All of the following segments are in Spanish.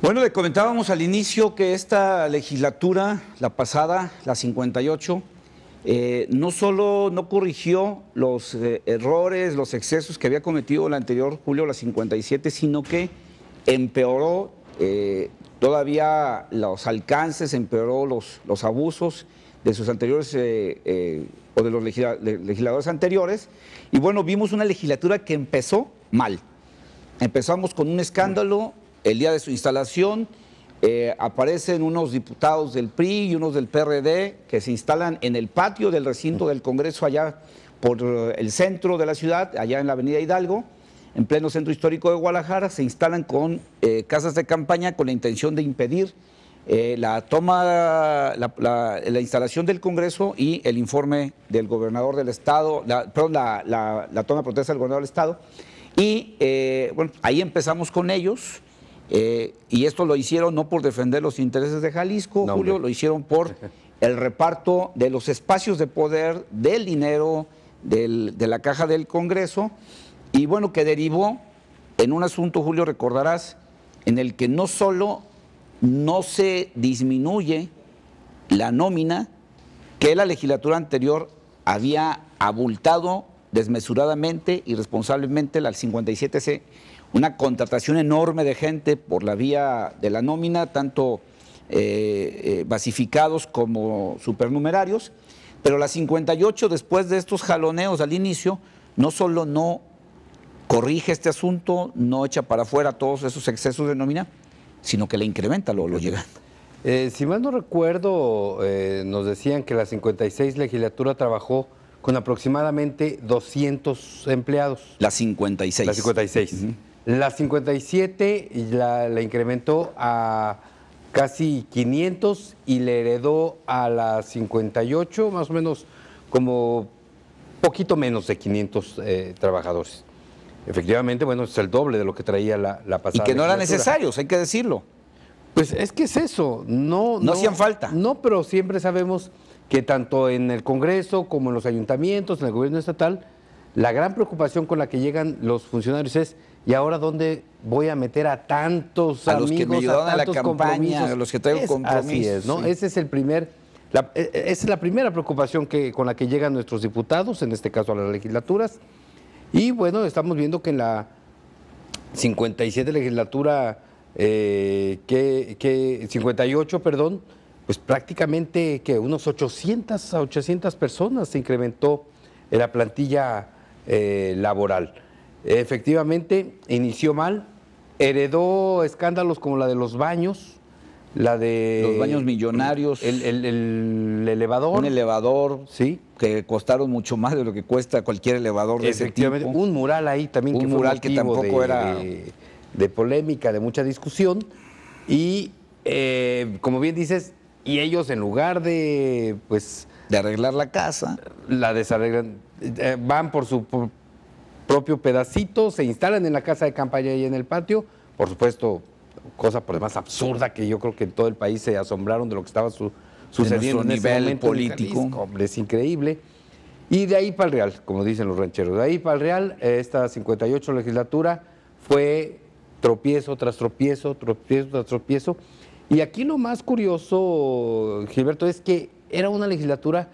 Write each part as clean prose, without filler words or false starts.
Bueno, le comentábamos al inicio que esta legislatura, la pasada, la 58, no solo no corrigió los errores, los excesos que había cometido la anterior, Julio, la 57, sino que empeoró todavía los alcances, empeoró los abusos de sus anteriores o de los legisladores anteriores. Y bueno, vimos una legislatura que empezó mal. Empezamos con un escándalo. El día de su instalación aparecen unos diputados del PRI y unos del PRD que se instalan en el patio del recinto del Congreso allá por el centro de la ciudad, allá en la avenida Hidalgo, en pleno centro histórico de Guadalajara. Se instalan con casas de campaña con la intención de impedir la instalación del Congreso y el informe del gobernador del estado, la toma de protesta del gobernador del estado. Y bueno, ahí empezamos con ellos. Y esto lo hicieron no por defender los intereses de Jalisco, no, Julio, lo hicieron por el reparto de los espacios de poder, del dinero, de la caja del Congreso, y bueno, que derivó en un asunto, Julio, recordarás, en el que no solo no se disminuye la nómina que la legislatura anterior había abultado desmesuradamente, irresponsablemente, la 57C, una contratación enorme de gente por la vía de la nómina, tanto basificados como supernumerarios, pero la 58, después de estos jaloneos al inicio, no solo no corrige este asunto, no echa para afuera todos esos excesos de nómina, sino que le incrementa lo llegando. Si mal no recuerdo, nos decían que la 56 legislatura trabajó con aproximadamente 200 empleados. La 56. La 56. La 57 la incrementó a casi 500 y le heredó a la 58 más o menos como poquito menos de 500 trabajadores. Efectivamente, bueno, es el doble de lo que traía la pasada. Y que no eran necesarios, hay que decirlo. Pues es que es eso, no hacían falta. No, pero siempre sabemos que tanto en el Congreso como en los ayuntamientos, en el gobierno estatal, la gran preocupación con la que llegan los funcionarios es: ¿y ahora dónde voy a meter a tantos amigos, los que me ayudaron a tantos a la campaña, a los que traigo compromisos? Así es, ¿no? Sí. Esa es la primera preocupación con la que llegan nuestros diputados, en este caso a las legislaturas. Y bueno, estamos viendo que en la 57 legislatura, 58, perdón, pues prácticamente que unos 800 a 800 personas se incrementó en la plantilla laboral. Efectivamente, inició mal, heredó escándalos como la de los baños, la de... Los baños millonarios. El elevador. Un elevador, sí, que costaron mucho más de lo que cuesta cualquier elevador de ese tipo. Un mural ahí también. Un mural que tampoco era... De polémica, de mucha discusión. Y, como bien dices, y ellos en lugar de, pues... De arreglar la casa. La desarreglan, van por su propio pedacito, se instalan en la casa de campaña y en el patio, por supuesto, cosa por demás absurda, que yo creo que en todo el país se asombraron de lo que estaba sucediendo en ese momento político. Hombre, es increíble. Y de ahí para el Real, como dicen los rancheros, de ahí para el Real, esta 58 legislatura fue tropiezo tras tropiezo, tropiezo tras tropiezo. Y aquí lo más curioso, Gilberto, es que era una legislatura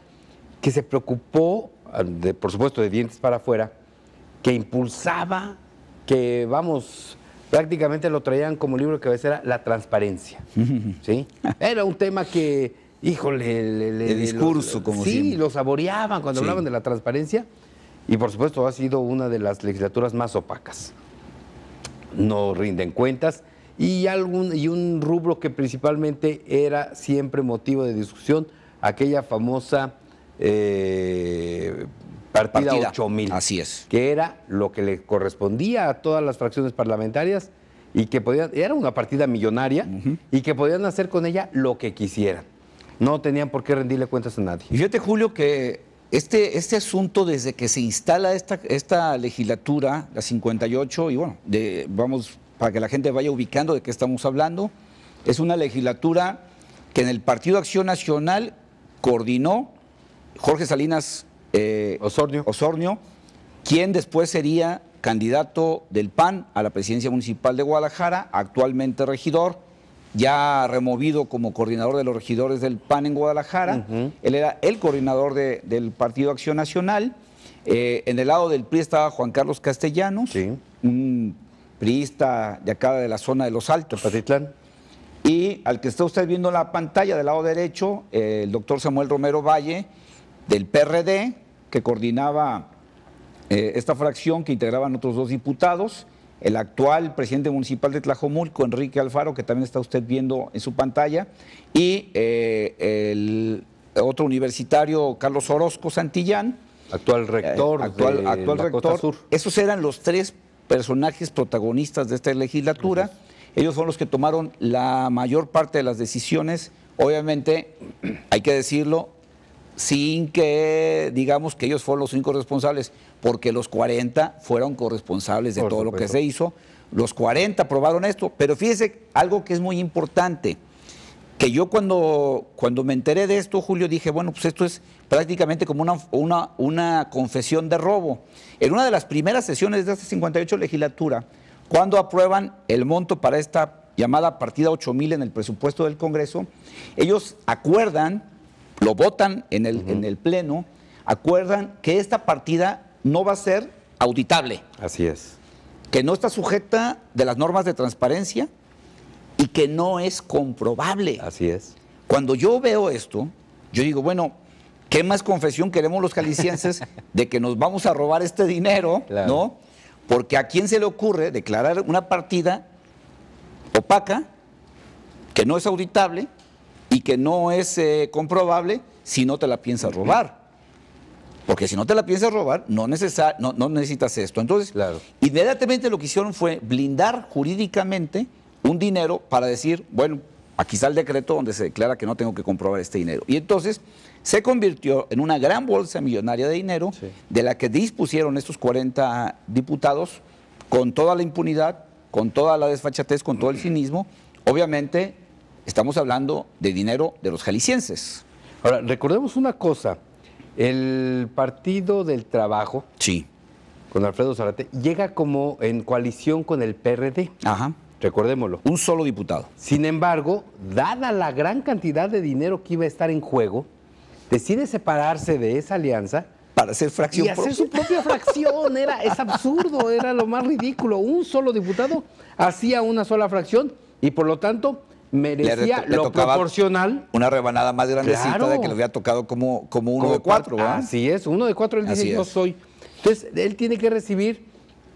que se preocupó, por supuesto, de dientes para afuera, que impulsaba, que vamos, prácticamente lo traían como libro de cabecera, la transparencia. ¿Sí? Era un tema que, híjole, el discurso, como sí, lo saboreaban cuando hablaban de la transparencia, y por supuesto ha sido una de las legislaturas más opacas. No rinden cuentas, y un rubro que principalmente era siempre motivo de discusión, aquella famosa partida 8000. Así es. Que era lo que le correspondía a todas las fracciones parlamentarias y que era una partida millonaria y que podían hacer con ella lo que quisieran. No tenían por qué rendirle cuentas a nadie. Y fíjate, Julio, que este asunto, desde que se instala esta legislatura, la 58, y bueno, vamos, para que la gente vaya ubicando de qué estamos hablando, es una legislatura que en el Partido Acción Nacional coordinó Jorge Salinas Osornio, quien después sería candidato del PAN a la presidencia municipal de Guadalajara, actualmente regidor, ya removido como coordinador de los regidores del PAN en Guadalajara. Él era el coordinador del Partido Acción Nacional. En el lado del PRI estaba Juan Carlos Castellanos, un priista de acá de la zona de Los Altos. Patitlán. Y al que está usted viendo en la pantalla del lado derecho, el doctor Samuel Romero Valle, del PRD, que coordinaba esta fracción, que integraban otros 2 diputados, el actual presidente municipal de Tlajomulco, Enrique Alfaro, que también está usted viendo en su pantalla, y el otro universitario, Carlos Orozco Santillán, actual rector actual rector. Sur. Esos eran los 3 personajes protagonistas de esta legislatura. Gracias. Ellos son los que tomaron la mayor parte de las decisiones, obviamente, hay que decirlo, sin que digamos que ellos fueron los únicos responsables, porque los 40 fueron corresponsables de todo lo que se hizo. Los 40 aprobaron esto, pero fíjese algo que es muy importante, que yo cuando me enteré de esto, Julio, dije, bueno, pues esto es prácticamente como una confesión de robo. En una de las primeras sesiones de esta 58 legislatura, cuando aprueban el monto para esta llamada partida 8,000 en el presupuesto del Congreso, ellos acuerdan, lo votan en el Pleno, acuerdan que esta partida no va a ser auditable. Así es. Que no está sujeta de las normas de transparencia y que no es comprobable. Así es. Cuando yo veo esto, yo digo, bueno, ¿qué más confesión queremos los jaliscienses de que nos vamos a robar este dinero? Claro. ¿No? Porque ¿a quién se le ocurre declarar una partida opaca, que no es auditable y que no es comprobable si no te la piensas robar? Porque si no te la piensas robar, no necesitas esto. Entonces, claro, inmediatamente lo que hicieron fue blindar jurídicamente un dinero para decir, bueno, aquí está el decreto donde se declara que no tengo que comprobar este dinero. Y entonces se convirtió en una gran bolsa millonaria de dinero, de la que dispusieron estos 40 diputados con toda la impunidad, con toda la desfachatez, con todo el cinismo. Obviamente estamos hablando de dinero de los jaliscienses. Ahora, recordemos una cosa, el Partido del Trabajo, con Alfredo Zárate, llega como en coalición con el PRD. Ajá. Recordémoslo. Un solo diputado. Sin embargo, dada la gran cantidad de dinero que iba a estar en juego, decide separarse de esa alianza para hacer fracción y hacer su propia fracción. Es absurdo, era lo más ridículo. Un solo diputado hacía una sola fracción y por lo tanto merecía lo proporcional. Una rebanada más grandecita, claro, de que le había tocado como uno de 4. ¿verdad? Así es, uno de 4, él dice yo soy. Entonces, él tiene que recibir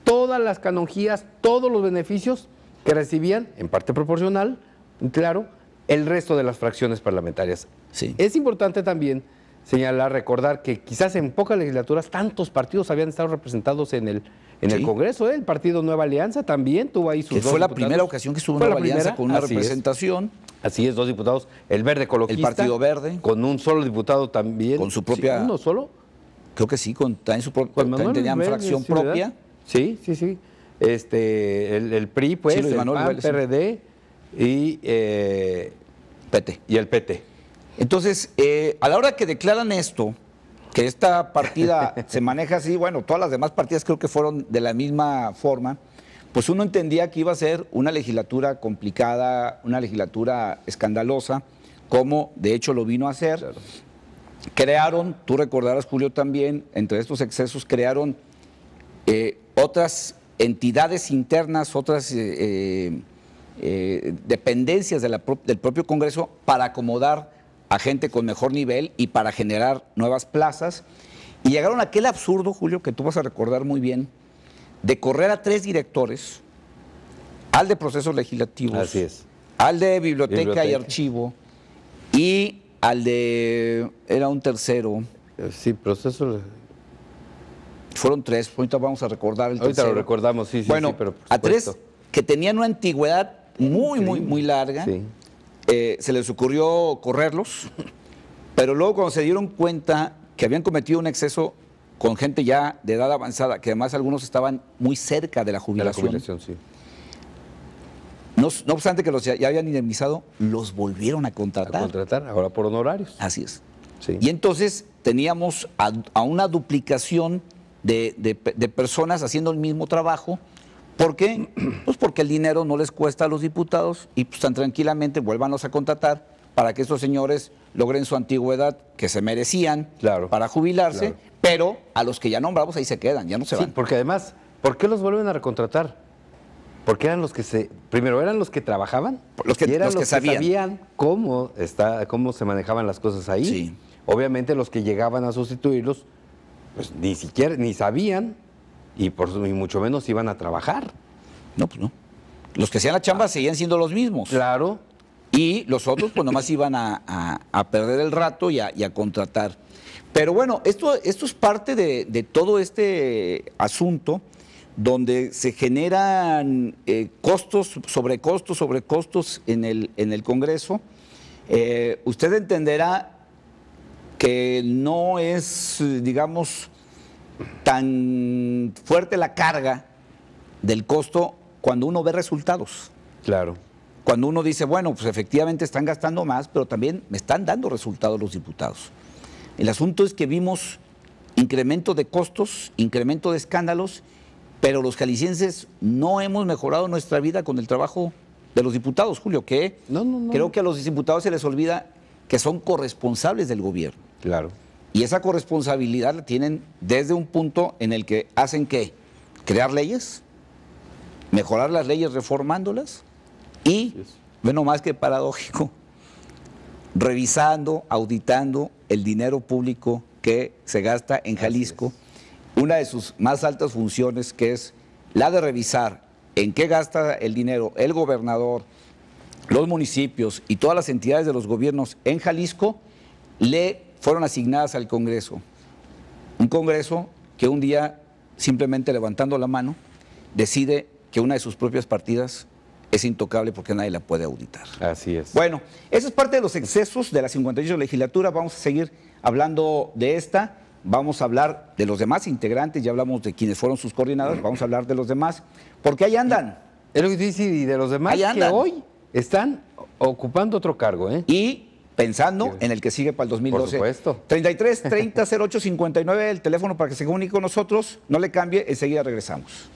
todas las canonjías, todos los beneficios que recibían, en parte proporcional, claro, el resto de las fracciones parlamentarias. Sí. Es importante también señalar, recordar que quizás en pocas legislaturas tantos partidos habían estado representados en el Congreso. El Partido Nueva Alianza también tuvo ahí sus 2 fue la diputados. Primera ocasión que estuvo Nueva Alianza con una representación. Así es, 2 diputados. El Verde Ecologista. El Partido Verde. Con un solo diputado también. Con su propia... ¿Uno solo? Creo que sí, también tenían fracción propia. Sí. El PRI, pues, el PAN, PRD y PT. Y el PT. Entonces, a la hora que declaran esto, que esta partida se maneja así, bueno, todas las demás partidas creo que fueron de la misma forma, pues uno entendía que iba a ser una legislatura complicada, una legislatura escandalosa, como de hecho lo vino a ser. Claro. Crearon, tú recordarás, Julio, también, entre estos excesos, crearon otras entidades internas, otras dependencias del propio Congreso para acomodar a gente con mejor nivel y para generar nuevas plazas. Y llegaron a aquel absurdo, Julio, que tú vas a recordar muy bien, de correr a 3 directores, al de procesos legislativos, así es, al de biblioteca y archivo, y al de, era un tercero. Sí, procesos. Fueron 3, ahorita vamos a recordar el tercero. Ahorita lo recordamos, sí, bueno, sí, pero a 3 que tenían una antigüedad muy larga. Sí. Se les ocurrió correrlos, pero luego cuando se dieron cuenta que habían cometido un exceso con gente ya de edad avanzada, que además algunos estaban muy cerca de la jubilación, sí. No obstante que los ya habían indemnizado, los volvieron a contratar. A contratar, ahora por honorarios. Así es. Sí. Y entonces teníamos a una duplicación de personas haciendo el mismo trabajo, ¿Por qué? Pues porque el dinero no les cuesta a los diputados y pues tan tranquilamente vuélvanlos a contratar para que estos señores logren su antigüedad que se merecían para jubilarse, pero a los que ya nombramos ahí se quedan, ya no se van. Sí, porque además, ¿por qué los vuelven a recontratar? Porque eran los que primero eran los que trabajaban, y eran los que sabían cómo se manejaban las cosas ahí. Sí. Obviamente los que llegaban a sustituirlos, pues ni sabían y mucho menos iban a trabajar. No, pues no. Los que hacían la chamba seguían siendo los mismos. Claro. Y los otros pues nomás iban a perder el rato y a contratar. Pero bueno, esto es parte de todo este asunto donde se generan costos sobre costos en el Congreso. Usted entenderá que no es, digamos, tan fuerte la carga del costo cuando uno ve resultados. Claro. Cuando uno dice, bueno, pues efectivamente están gastando más, pero también me están dando resultados los diputados. El asunto es que vimos incremento de costos, incremento de escándalos, pero los jaliscienses no hemos mejorado nuestra vida con el trabajo de los diputados, Julio, que creo que a los diputados se les olvida que son corresponsables del gobierno. Claro. Y esa corresponsabilidad la tienen desde un punto en el que hacen ¿qué? Crear leyes, mejorar las leyes reformándolas y, bueno, más que paradójico, revisando, auditando el dinero público que se gasta en Jalisco. Una de sus más altas funciones, que es la de revisar en qué gasta el dinero el gobernador, los municipios y todas las entidades de los gobiernos en Jalisco, le fueron asignadas al Congreso. Un Congreso que un día, simplemente levantando la mano, decide que una de sus propias partidas es intocable porque nadie la puede auditar. Así es. Bueno, eso es parte de los excesos de la 58 legislatura. Vamos a seguir hablando de esta. Vamos a hablar de los demás integrantes. Ya hablamos de quienes fueron sus coordinadores. Vamos a hablar de los demás. Porque ahí andan. Es lo que te dice, y de los demás que hoy están ocupando otro cargo, ¿eh? Y pensando en el que sigue para el 2012. Por supuesto. 33 30 08 59, el teléfono para que se comunique con nosotros. No le cambie, enseguida regresamos.